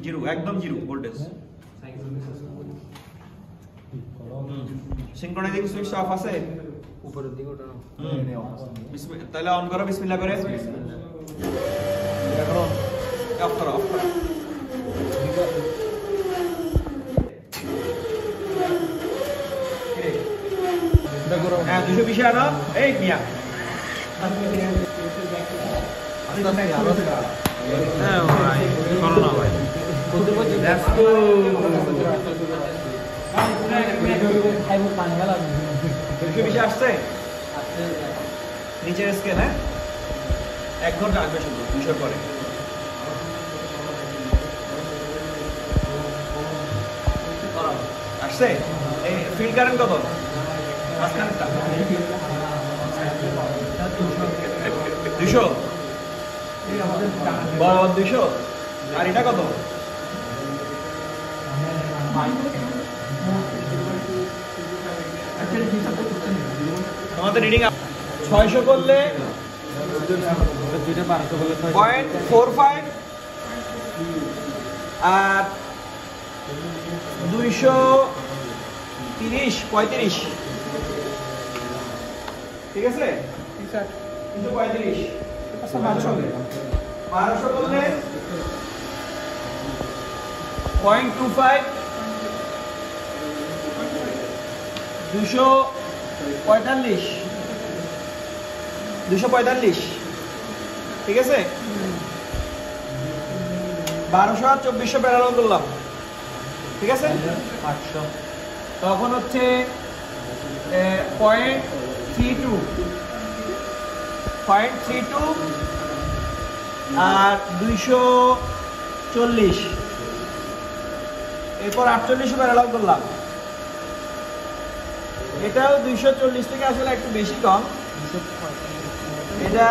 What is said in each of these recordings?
Zero, একদম zero voltage. সিনক্রোনাইজিং switch off আছে উপরের দিকে ওটা না। তাহলে অন করো, বিসমিল্লাহ করে অফ করো, অফ করো। হ্যাঁ 220 আনো, এই মিয়া হ্যাঁ ভাই করো না ভাই, লেটস গো। আসছে নিচের স্কেল, হ্যাঁ 1 ঘন্টা আসবে শুধু 200 পরে। আসছে এই ফিল্ড কারেন্ট কত? মাঝখানেরটা 200, বরাবর 200, আর এটা কত? আমাদের রিডিং 600 করলে 0.45 আর 230 35, ঠিক আছে? 35 1200 করলে 0.25 245, ঠিক আছে? 1200 আর 2400 প্যারালাল করলাম, ঠিক আছে? 800, তখন হচ্ছে 0.32 আর 240, এরপর 48 প্যারালাল করলাম। এটাও 240 থেকে আসলে একটু বেশি কম, এটা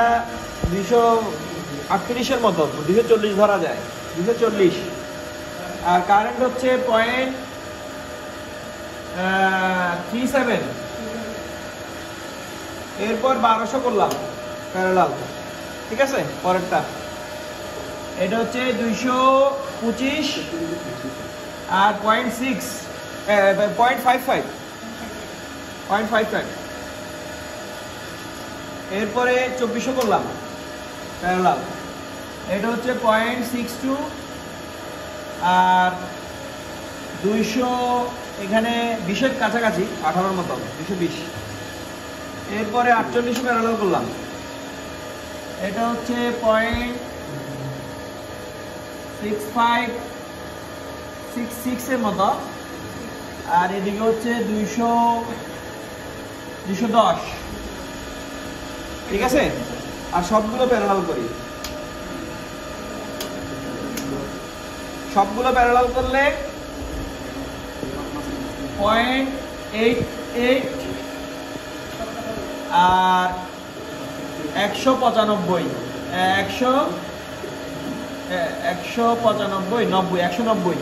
238-এর মতো, 240 ধরা যায়, 240। আর কারেন্ট হচ্ছে 0.37, এরপর 1200 করলাম প্যারালাল, ঠিক আছে? পরেরটা এটা হচ্ছে 225 আর 0.55, এরপরে 2400 করলাম প্যারালাল, এটা হচ্ছে 0.62 আর 200, এখানে 20-এর কাছাকাছি, 18-এর মতো, 220। এরপরে 48 প্যারালাল করলাম, এটা হচ্ছে 0.6566 এর মতো, আর এদিকে হচ্ছে 210, ঠিক আছে? আর সবগুলো প্যারালাল করি, সবগুলো প্যারালাল করলে 0.88 আর 195, 190, 190।